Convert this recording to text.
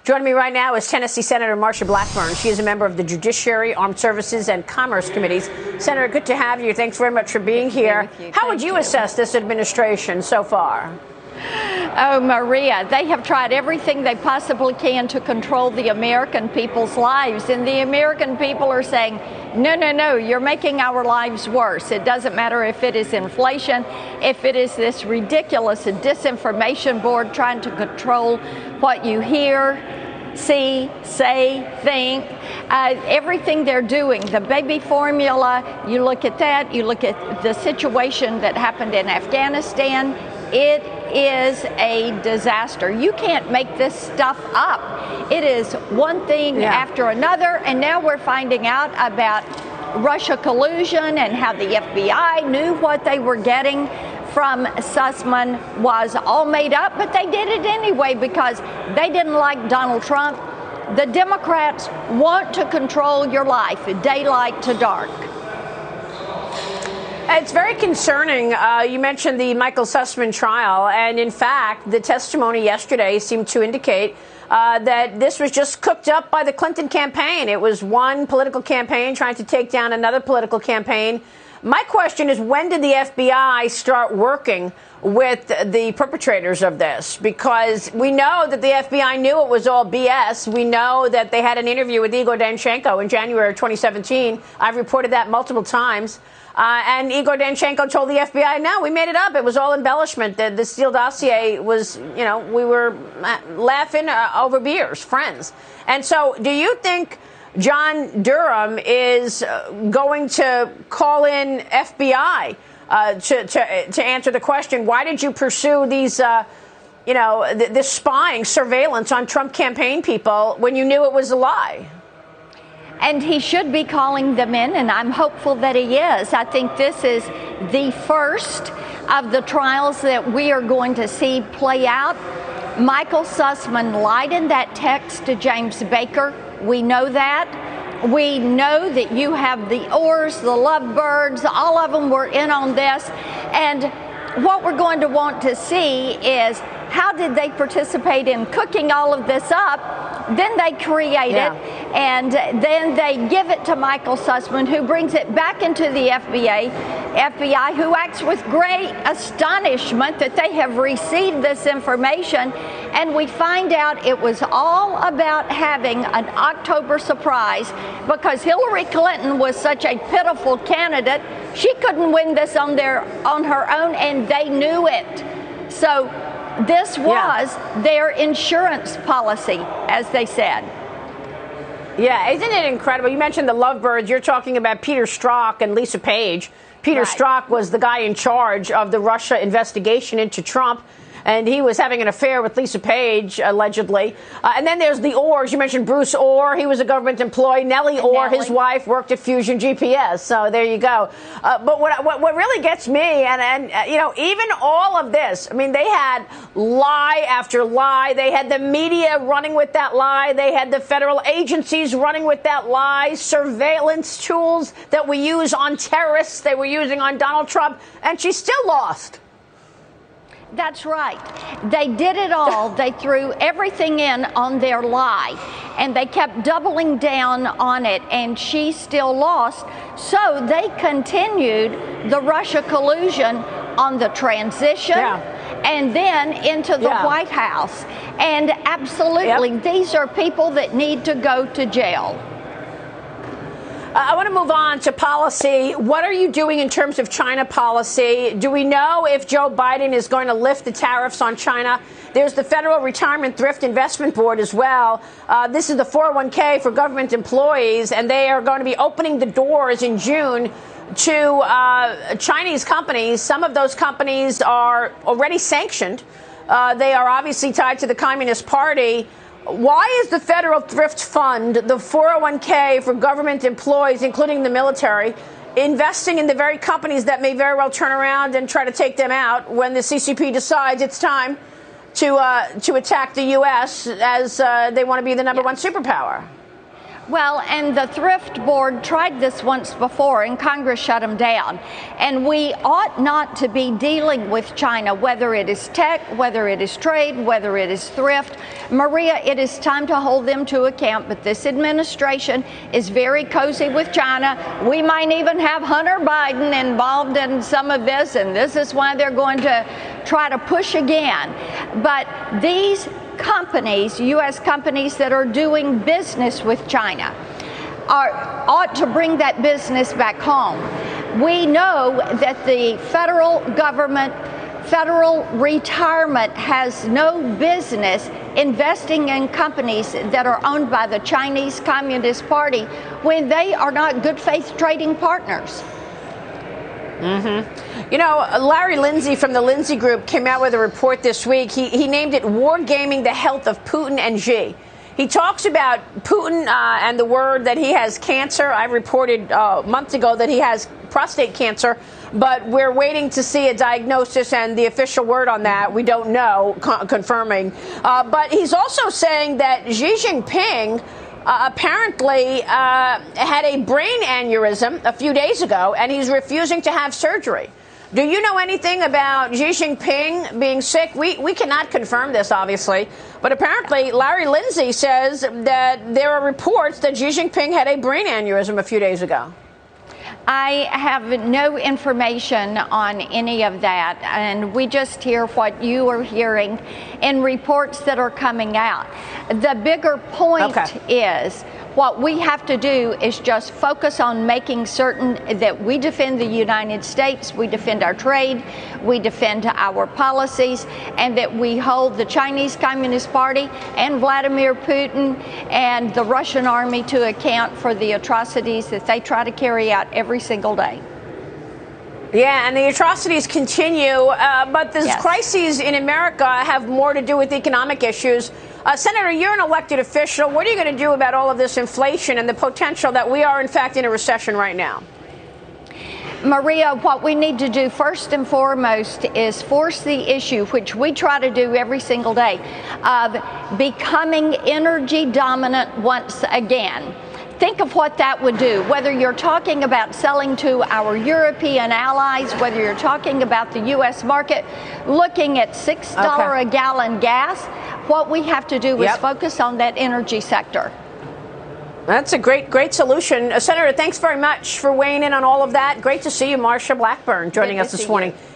Joining me right now is Tennessee Senator Marsha Blackburn. She is a member of the Judiciary, Armed Services, and Commerce Committees. Senator, good to have you. Thanks very much for being here. How would you assess this administration so far? Oh, Maria, they have tried everything they possibly can to control the American people's lives. And the American people are saying, no, no, no, you're making our lives worse. It doesn't matter if it is inflation, if it is this ridiculous disinformation board trying to control what you hear, see, say, think, everything they're doing, the baby formula, you look at that, you look at the situation that happened in Afghanistan, it is a disaster. You can't make this stuff up. It is one thing after another, and now we're finding out about Russia collusion and how the FBI knew what they were getting from Sussman was all made up, but they did it anyway because they didn't like Donald Trump. The Democrats want to control your life, daylight to dark. It's very concerning. You mentioned the Michael Sussman trial, and in fact, the testimony yesterday seemed to indicate that this was just cooked up by the Clinton campaign. It was one political campaign trying to take down another political campaign. My question is, when did the FBI start working with the perpetrators of this? Because we know that the FBI knew it was all BS. We know that they had an interview with Igor Danchenko in January of 2017. I've reported that multiple times. And Igor Danchenko told the FBI, no, we made it up. It was all embellishment. The Steele dossier was, you know, we were laughing over beers, friends. And so do you think John Durham is going to call in FBI to answer the question, why did you pursue these, this spying, surveillance on Trump campaign people when you knew it was a lie? And he should be calling them in, and I'm hopeful that he is. I think this is the first of the trials that we are going to see play out. Michael Sussman lied in that text to James Baker. We know that. We know that you have the Orrs, the Lovebirds, all of them were in on this. And what we're going to want to see is how did they participate in cooking all of this up? Then they create it, and then they give it to Michael Sussman, who brings it back into the FBI, who acts with great astonishment that they have received this information. And we find out it was all about having an October surprise because Hillary Clinton was such a pitiful candidate. She couldn't win this on her own, and they knew it. So this was their insurance policy, as they said. Yeah, isn't it incredible? You mentioned the Lovebirds. You're talking about Peter Strzok and Lisa Page. Peter Strzok was the guy in charge of the Russia investigation into Trump, and he was having an affair with Lisa Page, allegedly. And then there's the Orrs. You mentioned Bruce Orr. He was a government employee. Nellie Orr, his wife, worked at Fusion GPS. So there you go. But what really gets me, and even all of this, I mean, they had lie after lie. They had the media running with that lie. They had the federal agencies running with that lie. Surveillance tools that we use on terrorists, they were using on Donald Trump. And she still lost. That's right. They did it all. They threw everything in on their lie, and they kept doubling down on it, and she still lost. So they continued the Russia collusion on the transition and then into the White House. And absolutely, these are people that need to go to jail. I want to move on to policy. What are you doing in terms of China policy? Do we know if Joe Biden is going to lift the tariffs on China? There's the Federal Retirement Thrift Investment Board as well. This is the 401k for government employees, and they are going to be opening the doors in June to Chinese companies. Some of those companies are already sanctioned. They are obviously tied to the Communist Party. Why is the Federal Thrift Fund, the 401k for government employees, including the military, investing in the very companies that may very well turn around and try to take them out when the CCP decides it's time to attack the U.S. as they want to be the number one superpower? Well, and the Thrift Board tried this once before, and Congress shut them down. And we ought not to be dealing with China, whether it is tech, whether it is trade, whether it is thrift. Maria, it is time to hold them to account, but this administration is very cozy with China. We might even have Hunter Biden involved in some of this, and this is why they're going to try to push again. But these companies, U.S. companies that are doing business with China, ought to bring that business back home. We know that the federal government, federal retirement has no business investing in companies that are owned by the Chinese Communist Party when they are not good faith trading partners. You know, Larry Lindsay from the Lindsay Group came out with a report this week. He named it Wargaming the Health of Putin and Xi. He talks about Putin and the word that he has cancer. I reported months ago that he has prostate cancer, but we're waiting to see a diagnosis and the official word on that. We don't know, confirming. But he's also saying that Xi Jinping apparently had a brain aneurysm a few days ago, and he's refusing to have surgery. Do you know anything about Xi Jinping being sick? We cannot confirm this, obviously, but apparently Larry Lindsay says that there are reports that Xi Jinping had a brain aneurysm a few days ago. I have no information on any of that, and we just hear what you are hearing in reports that are coming out. The bigger point is what we have to do is just focus on making certain that we defend the United States, we defend our trade, we defend our policies, and that we hold the Chinese Communist Party and Vladimir Putin and the Russian army to account for the atrocities that they try to carry out every single day. Yeah, and the atrocities continue, but these crises in America have more to do with economic issues. Senator, you're an elected official. What are you going to do about all of this inflation and the potential that we are, in fact, in a recession right now? Maria, what we need to do first and foremost is force the issue, which we try to do every single day, of becoming energy dominant once again. Think of what that would do, whether you're talking about selling to our European allies, whether you're talking about the U.S. market, looking at $6 a gallon gas. What we have to do is focus on that energy sector. That's a great solution. Senator, thanks very much for weighing in on all of that. Great to see you, Marsha Blackburn, joining us this morning.